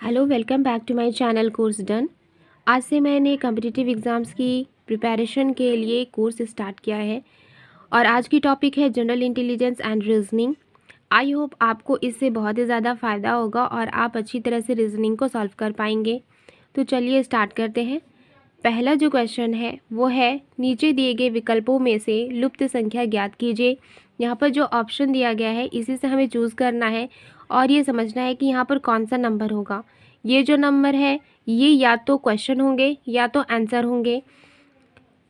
Hello, welcome back to my channel course done. आज से मैंने कॉम्पिटिटिव एग्ज़ाम्स की प्रिपरेशन के लिए कोर्स स्टार्ट किया है और आज की टॉपिक है general intelligence and reasoning. I hope आपको इससे बहुत ही ज़्यादा फ़ायदा होगा और आप अच्छी तरह से रीजनिंग को सॉल्व कर पाएंगे। तो चलिए स्टार्ट करते हैं। पहला जो क्वेश्चन है वो है, नीचे दिए गए विकल्पों में से लुप्त संख्या ज्ञात कीजिए। यहाँ पर जो ऑप्शन दिया गया है इसी से हमें चूज़ करना है और ये समझना है कि यहाँ पर कौन सा नंबर होगा। ये जो नंबर है ये या तो क्वेश्चन होंगे या तो आंसर होंगे।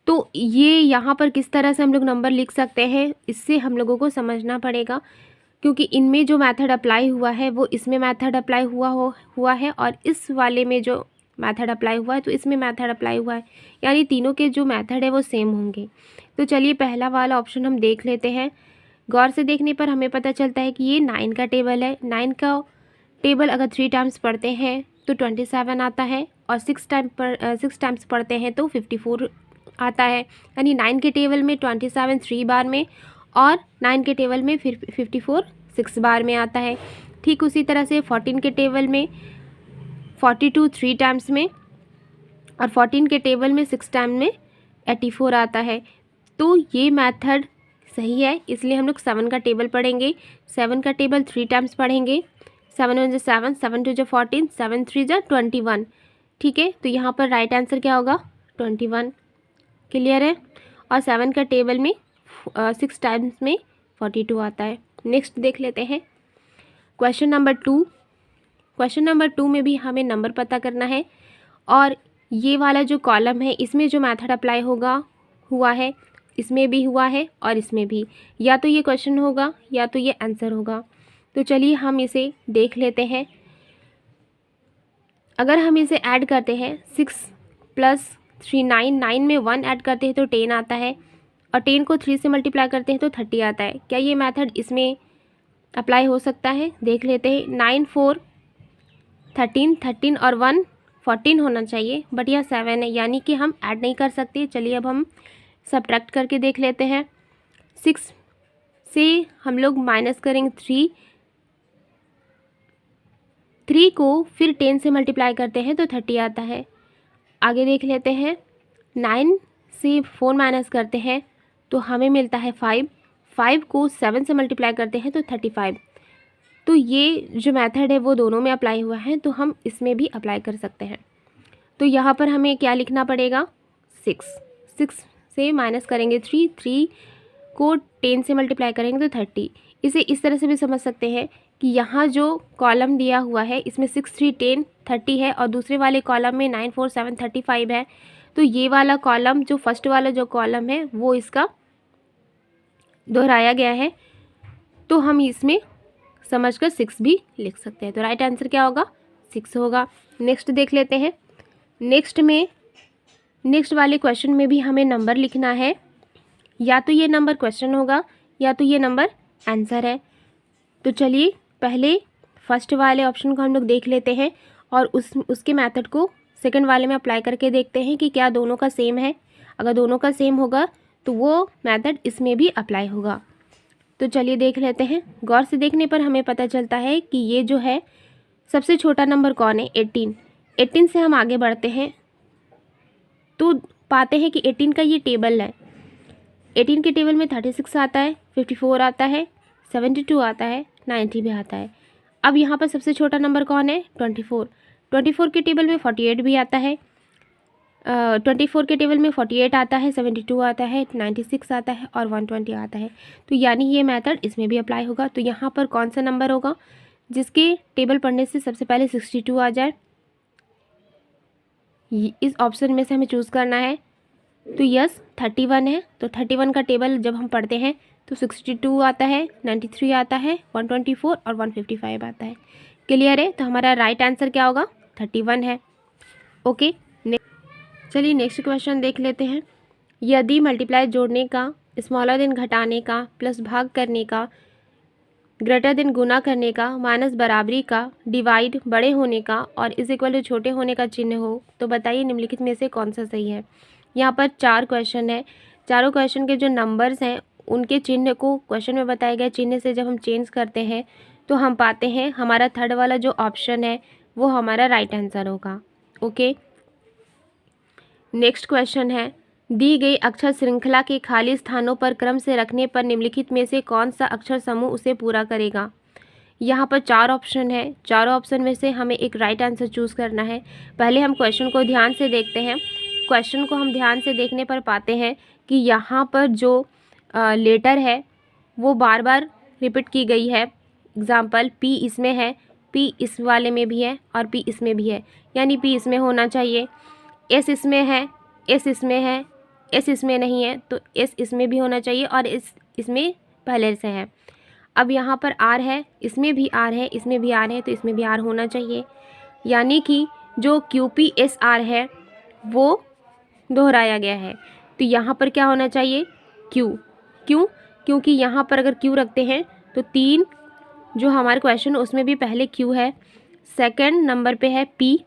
तो ये यहाँ पर किस तरह से हम लोग नंबर लिख सकते हैं इससे हम लोगों को समझना पड़ेगा, क्योंकि इनमें जो मेथड अप्लाई हुआ है वो इसमें मेथड अप्लाई हुआ है और इस वाले में जो मेथड अप्लाई हुआ है तो इसमें मेथड अप्लाई हुआ है, यानी तीनों के जो मेथड है वो सेम होंगे। तो चलिए पहला वाला ऑप्शन हम देख लेते हैं। गौर से देखने पर हमें पता चलता है कि ये 9 का टेबल है। 9 का टेबल अगर 3 टाइम्स पढ़ते हैं तो 27 आता है और 6 टाइम्स पढ़ते हैं तो 54 आता है। यानी 9 के टेबल में 27 3 बार में और 9 के टेबल में फिर 54 6 बार में आता है। ठीक उसी तरह से 14 के टेबल में 42 3 टाइम्स में और 14 के टेबल में 6 टाइम में 84 आता है। तो ये मेथड सही है, इसलिए हम लोग 7 का टेबल पढ़ेंगे। 7 का टेबल 3 टाइम्स पढ़ेंगे। 7 1 7, 7 2 14, 7 3 21। ठीक है, तो यहाँ पर राइट आंसर क्या होगा? 21। क्लियर है। और 7 का टेबल में 6 टाइम्स में 42 आता है। नेक्स्ट देख लेते हैं क्वेश्चन नंबर 2। क्वेश्चन नंबर 2 में भी हमें नंबर पता करना है और ये वाला जो कॉलम है इसमें जो मेथड अप्लाई हुआ है इसमें भी हुआ है और इसमें भी, या तो ये क्वेश्चन होगा या तो ये आंसर होगा। तो चलिए हम इसे देख लेते हैं। अगर हम इसे ऐड करते हैं 6 + 3 9, 9 में 1 ऐड करते हैं तो 10 आता है और 10 को 3 से मल्टीप्लाई करते हैं तो 30 आता है। क्या ये मेथड इसमें अप्लाई हो सकता है? देख लेते हैं। 9 4 13, 13 और 1 14 होना चाहिए, बट यह 7 है यानी कि हम ऐड नहीं कर सकते। चलिए अब हम सब्ट्रैक्ट करके देख लेते हैं। 6 से हम लोग माइनस करेंगे 3 को फिर 10 से मल्टीप्लाई करते हैं तो 30 आता है। आगे देख लेते हैं। 9 से 4 माइनस करते हैं तो हमें मिलता है 5। 5 को 7 से मल्टीप्लाई करते हैं तो 35। तो ये जो मेथड है वो दोनों में अप्लाई हुआ है, तो हम इसमें भी अप्लाई कर सकते हैं। तो यहाँ पर हमें क्या लिखना पड़ेगा? 6 से माइनस करेंगे 3 को 10 से मल्टीप्लाई करेंगे तो 30। इसे इस तरह से भी समझ सकते हैं कि यहाँ जो कॉलम दिया हुआ है इसमें 6 3 10 30 है और दूसरे वाले कॉलम में 9 4 7 35 है। तो ये वाला कॉलम जो फर्स्ट वाला जो कॉलम है वो इसका दोहराया गया है, तो हम इसमें समझकर 6 भी लिख सकते हैं। तो राइट आंसर क्या होगा? 6 होगा। नेक्स्ट देख लेते हैं। नेक्स्ट वाले क्वेश्चन में भी हमें नंबर लिखना है, या तो ये नंबर क्वेश्चन होगा या तो ये नंबर आंसर है। तो चलिए पहले फर्स्ट वाले ऑप्शन को हम लोग देख लेते हैं और उसके मेथड को सेकंड वाले में अप्लाई करके देखते हैं कि क्या दोनों का सेम है। अगर दोनों का सेम होगा तो वो मेथड इसमें भी अप्लाई होगा। तो चलिए देख लेते हैं। गौर से देखने पर हमें पता चलता है कि ये जो है सबसे छोटा नंबर कौन है? 18। 18 से हम आगे बढ़ते हैं तो पाते हैं कि 18 का ये टेबल है। 18 के टेबल में 36 आता है, 54 आता है, 72 आता है, 90 भी आता है। अब यहाँ पर सबसे छोटा नंबर कौन है? 24। 24 के टेबल में 48 भी आता है। 24 के टेबल में 48 आता है, 72 आता है, 96 आता है और 120 आता है। तो यानी ये मेथड इसमें भी अप्लाई होगा। तो यहाँ पर कौन सा नंबर होगा जिसके टेबल पढ़ने से सबसे पहले 62 आ जाए? इस ऑप्शन में से हमें चूज़ करना है। तो यस 31 है। तो 31 का टेबल जब हम पढ़ते हैं तो 62 आता है, 93 आता है, 124 और 155 आता है। क्लियर है। तो हमारा राइट आंसर क्या होगा? 31 है। ओके, चलिए नेक्स्ट क्वेश्चन देख लेते हैं। यदि मल्टीप्लाई जोड़ने का, स्मॉलर देन घटाने का, प्लस भाग करने का, ग्रेटर देन गुना करने का, माइनस बराबरी का, डिवाइड बड़े होने का और इज इक्वल टू छोटे होने का चिन्ह हो तो बताइए निम्नलिखित में से कौन सा सही है। यहाँ पर 4 क्वेश्चन है। चारों क्वेश्चन के जो नंबर्स हैं उनके चिन्ह को क्वेश्चन में बताए गए चिन्ह से जब हम चेंज करते हैं तो हम पाते हैं हमारा थर्ड वाला जो ऑप्शन है वो हमारा राइट आंसर होगा। ओके, नेक्स्ट क्वेश्चन है, दी गई अक्षर श्रृंखला के खाली स्थानों पर क्रम से रखने पर निम्नलिखित में से कौन सा अक्षर समूह उसे पूरा करेगा। यहाँ पर 4 ऑप्शन है, चारों ऑप्शन में से हमें एक राइट आंसर चूज़ करना है। पहले हम क्वेश्चन को ध्यान से देखते हैं। क्वेश्चन को हम ध्यान से देखने पर पाते हैं कि यहाँ पर जो लेटर है वो बार बार रिपीट की गई है। एग्जाम्पल, पी इसमें है, पी इस वाले में भी है और पी इसमें भी है, यानी पी इसमें होना चाहिए। एस इसमें है, एस इसमें है, एस इसमें नहीं है तो एस इसमें भी होना चाहिए और इसमें पहले से है। अब यहाँ पर आर है, इसमें भी आर है, इसमें भी आर है तो इसमें भी आर होना चाहिए, यानी कि जो QPSR है वो दोहराया गया है। तो यहाँ पर क्या होना चाहिए, क्यू। क्यों? क्योंकि यहाँ पर अगर क्यू रखते हैं तो 3 जो हमारे क्वेश्चन उसमें भी पहले क्यू है, सेकंड नंबर पे है पी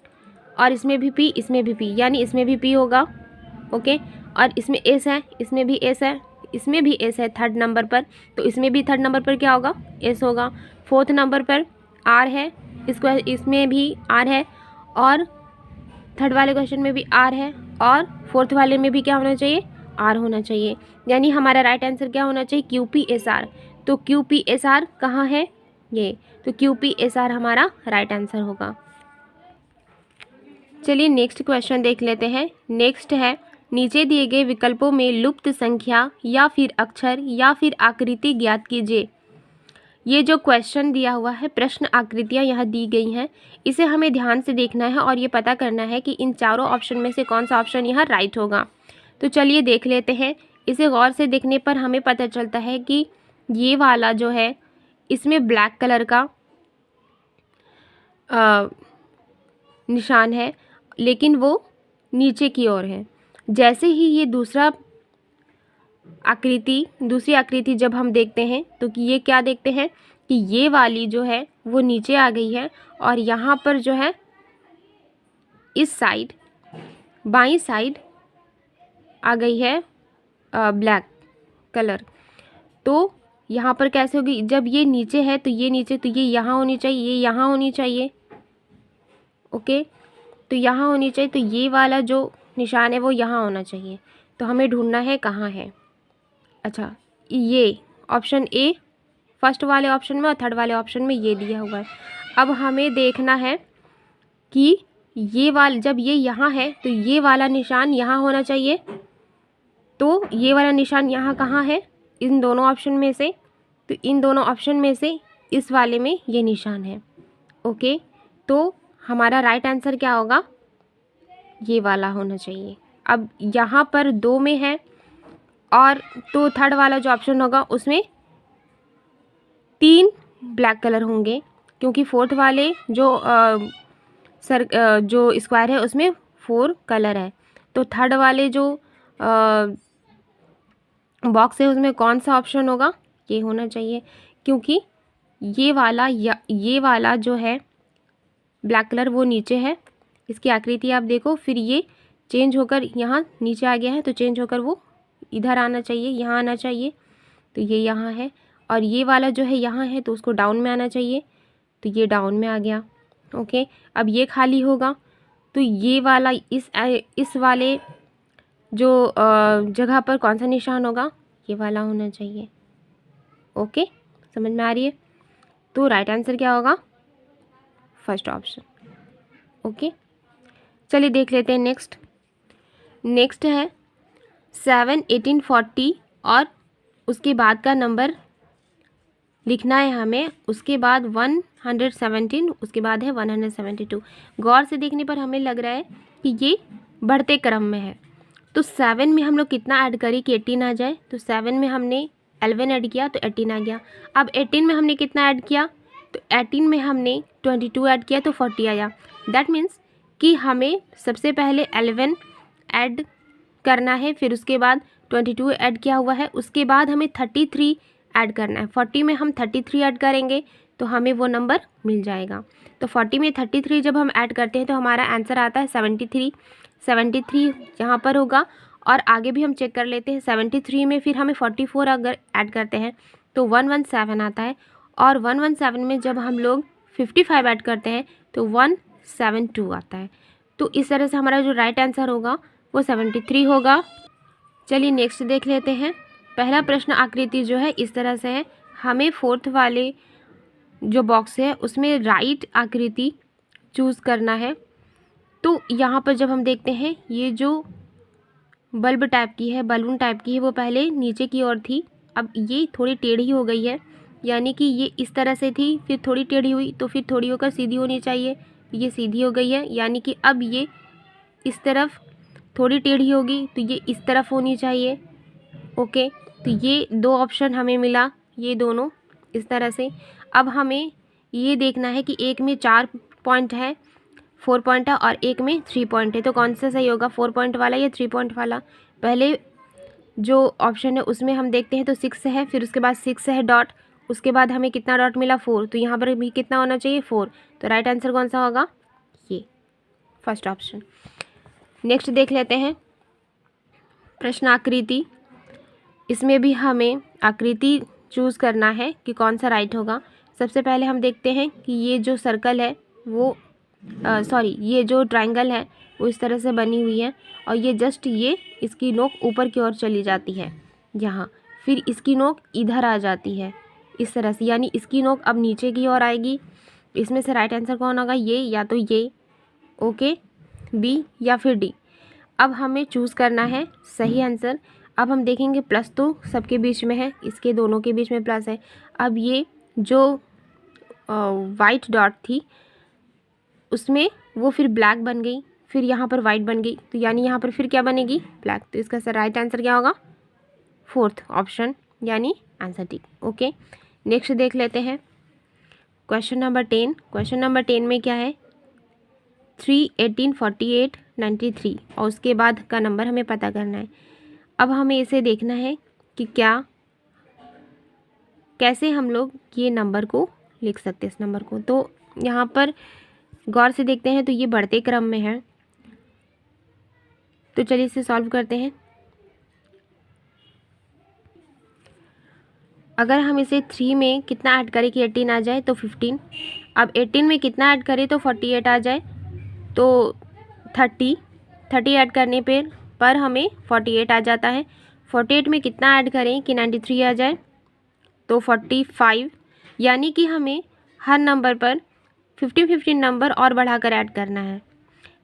और इसमें भी पी, इसमें भी पी, यानी इसमें भी पी होगा। ओके, और इसमें एस है, इसमें भी एस है, इसमें भी एस है थर्ड नंबर पर, तो इसमें भी थर्ड नंबर पर क्या होगा, एस होगा। फोर्थ नंबर पर आर है, इसमें भी आर है और थर्ड वाले क्वेश्चन में भी आर है और फोर्थ वाले में भी क्या होना चाहिए, आर होना चाहिए, यानी हमारा राइट आंसर क्या होना चाहिए, QPSR। तो QPSR कहाँ है, ये, तो QPSR हमारा राइट आंसर होगा। चलिए नेक्स्ट क्वेश्चन देख लेते हैं। नेक्स्ट है, नीचे दिए गए विकल्पों में लुप्त संख्या या फिर अक्षर या फिर आकृति ज्ञात कीजिए। ये जो क्वेश्चन दिया हुआ है, प्रश्न आकृतियाँ यहाँ दी गई हैं, इसे हमें ध्यान से देखना है और ये पता करना है कि इन चारों ऑप्शन में से कौन सा ऑप्शन यहाँ राइट होगा। तो चलिए देख लेते हैं। इसे गौर से देखने पर हमें पता चलता है कि ये वाला जो है इसमें ब्लैक कलर का निशान है, लेकिन वो नीचे की ओर है। जैसे ही ये दूसरी आकृति जब हम देखते हैं तो कि ये क्या देखते हैं कि ये वाली जो है वो नीचे आ गई है और यहाँ पर जो है इस साइड बाईं साइड आ गई है ब्लैक कलर। तो यहाँ पर कैसे होगी, जब ये नीचे है तो ये नीचे, तो ये यहाँ होनी चाहिए, ये यहाँ होनी चाहिए। ओके, तो यहाँ होनी चाहिए, तो ये वाला जो निशान है वो यहाँ होना चाहिए। तो हमें ढूंढना है कहाँ है। अच्छा, ये ऑप्शन ए फर्स्ट वाले ऑप्शन में और थर्ड वाले ऑप्शन में ये दिया हुआ है। अब हमें देखना है कि ये वाला, जब ये यहाँ है तो ये वाला निशान यहाँ होना चाहिए। तो ये वाला निशान यहाँ कहाँ है, इन दोनों ऑप्शन में से, तो इन दोनों ऑप्शन में से इस वाले में ये निशान है। ओके, तो हमारा राइट आंसर क्या होगा, ये वाला होना चाहिए। अब यहाँ पर 2 में है और तो थर्ड वाला जो ऑप्शन होगा उसमें 3 ब्लैक कलर होंगे, क्योंकि फोर्थ वाले जो जो स्क्वायर है उसमें 4 कलर है। तो थर्ड वाले जो बॉक्स है उसमें कौन सा ऑप्शन होगा, ये होना चाहिए, क्योंकि ये वाला जो है ब्लैक कलर वो नीचे है। इसकी आकृति आप देखो, फिर ये चेंज होकर यहाँ नीचे आ गया है, तो चेंज होकर वो इधर आना चाहिए, यहाँ आना चाहिए, तो ये यहाँ है। और ये वाला जो है यहाँ है तो उसको डाउन में आना चाहिए, तो ये डाउन में आ गया। ओके, अब ये खाली होगा तो ये वाला इस वाले जो जगह पर कौन सा निशान होगा, ये वाला होना चाहिए। ओके, समझ में आ रही है। तो राइट आंसर क्या होगा, फर्स्ट ऑप्शन। ओके, चलिए देख लेते हैं नेक्स्ट है 7 1840 और उसके बाद का नंबर लिखना है हमें, उसके बाद 117, उसके बाद है 172। गौर से देखने पर हमें लग रहा है कि ये बढ़ते क्रम में है। तो 7 में हम लोग कितना ऐड करें कि 18 आ जाए, तो 7 में हमने 11 ऐड किया तो 18 आ गया। अब 18 में हमने कितना ऐड किया, तो 18 में हमने 22 ऐड किया तो 40 आया। दैट मीन्स कि हमें सबसे पहले 11 ऐड करना है, फिर उसके बाद 22 ऐड किया हुआ है, उसके बाद हमें 33 ऐड करना है। 40 में हम 33 ऐड करेंगे तो हमें वो नंबर मिल जाएगा। तो 40 में 33 जब हम ऐड करते हैं तो हमारा आंसर आता है 73 यहाँ पर होगा। और आगे भी हम चेक कर लेते हैं, 73 में फिर हमें 44 अगर ऐड करते हैं तो 117 आता है। और 117 में जब हम लोग 55 ऐड करते हैं तो 72 आता है। तो इस तरह से हमारा जो राइट आंसर होगा वो 73 होगा। चलिए नेक्स्ट देख लेते हैं। पहला प्रश्न आकृति जो है इस तरह से है। हमें फोर्थ वाले जो बॉक्स है उसमें राइट आकृति चूज़ करना है। तो यहाँ पर जब हम देखते हैं ये जो बल्ब टाइप की है, बलून टाइप की है, वो पहले नीचे की ओर थी, अब ये थोड़ी टेढ़ी हो गई है, यानी कि ये इस तरह से थी, फिर थोड़ी टेढ़ी हुई, तो फिर थोड़ी होकर सीधी होनी चाहिए, ये सीधी हो गई है, यानी कि अब ये इस तरफ थोड़ी टेढ़ी होगी तो ये इस तरफ होनी चाहिए। ओके, तो ये दो ऑप्शन हमें मिला, ये दोनों इस तरह से। अब हमें ये देखना है कि एक में 4 पॉइंट है, 4 पॉइंट है, और एक में 3 पॉइंट है, तो कौन सा सही होगा, 4 पॉइंट वाला या 3 पॉइंट वाला। पहले जो ऑप्शन है उसमें हम देखते हैं तो 6 है, फिर उसके बाद 6 है डॉट, उसके बाद हमें कितना डॉट मिला, 4, तो यहाँ पर भी कितना होना चाहिए, 4। तो राइट आंसर कौन सा होगा, ये फर्स्ट ऑप्शन। नेक्स्ट देख लेते हैं प्रश्न आकृति। इसमें भी हमें आकृति चूज़ करना है कि कौन सा राइट होगा। सबसे पहले हम देखते हैं कि ये जो सर्कल है वो ये जो ट्रायंगल है वो इस तरह से बनी हुई है, और ये जस्ट ये इसकी नोक ऊपर की ओर चली जाती है यहाँ, फिर इसकी नोक इधर आ जाती है इस तरह से, यानी इसकी नोक अब नीचे की ओर आएगी। इसमें से राइट आंसर कौन होगा, ये या तो ये, ओके, बी या फिर डी। अब हमें चूज़ करना है सही आंसर। अब हम देखेंगे प्लस तो सबके बीच में है, इसके दोनों के बीच में प्लस है। अब ये जो वाइट डॉट थी उसमें वो फिर ब्लैक बन गई, फिर यहाँ पर वाइट बन गई, तो यानी यहाँ पर फिर क्या बनेगी, ब्लैक। तो इसका राइट आंसर क्या होगा, फोर्थ ऑप्शन, यानी आंसर डी। ओके, नेक्स्ट देख लेते हैं क्वेश्चन नंबर 10। क्वेश्चन नंबर 10 में क्या है, 3, 18, 48, 93, और उसके बाद का नंबर हमें पता करना है। अब हमें इसे देखना है कि कैसे हम लोग ये नंबर को लिख सकते हैं, इस नंबर को। तो यहाँ पर गौर से देखते हैं तो ये बढ़ते क्रम में है, तो चलिए इसे सॉल्व करते हैं। अगर हम इसे 3 में कितना ऐड करें कि 18 आ जाए तो 15, अब 18 में कितना ऐड करें तो 48 आ जाए, तो 30 ऐड करने पर हमें 48 आ जाता है। 48 में कितना ऐड करें कि 93 आ जाए, तो 45, यानी कि हमें हर नंबर पर 15 नंबर और बढ़ाकर ऐड करना है,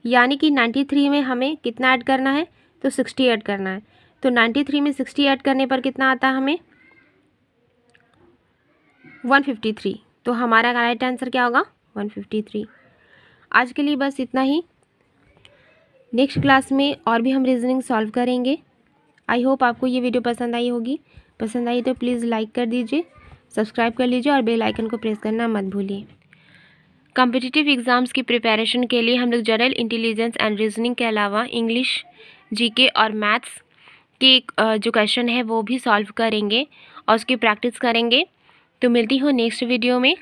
यानी कि 93 में हमें कितना ऐड करना है, तो 60 ऐड करना है। तो 93 में 60 ऐड करने पर कितना आता है हमें, 153। तो हमारा राइट आंसर क्या होगा, 153। आज के लिए बस इतना ही। नेक्स्ट क्लास में और भी हम रीजनिंग सॉल्व करेंगे। आई होप आपको ये वीडियो पसंद आई होगी। पसंद आई तो प्लीज़ लाइक कर दीजिए, सब्सक्राइब कर लीजिए और बेल आइकन को प्रेस करना मत भूलिए। कॉम्पिटिटिव एग्ज़ाम्स की प्रिपरेशन के लिए हम लोग जनरल इंटेलिजेंस एंड रीजनिंग के अलावा इंग्लिश, जीके और मैथ्स के जो क्वेश्चन है वो भी सॉल्व करेंगे और उसकी प्रैक्टिस करेंगे। तो मिलती हूँ नेक्स्ट वीडियो में।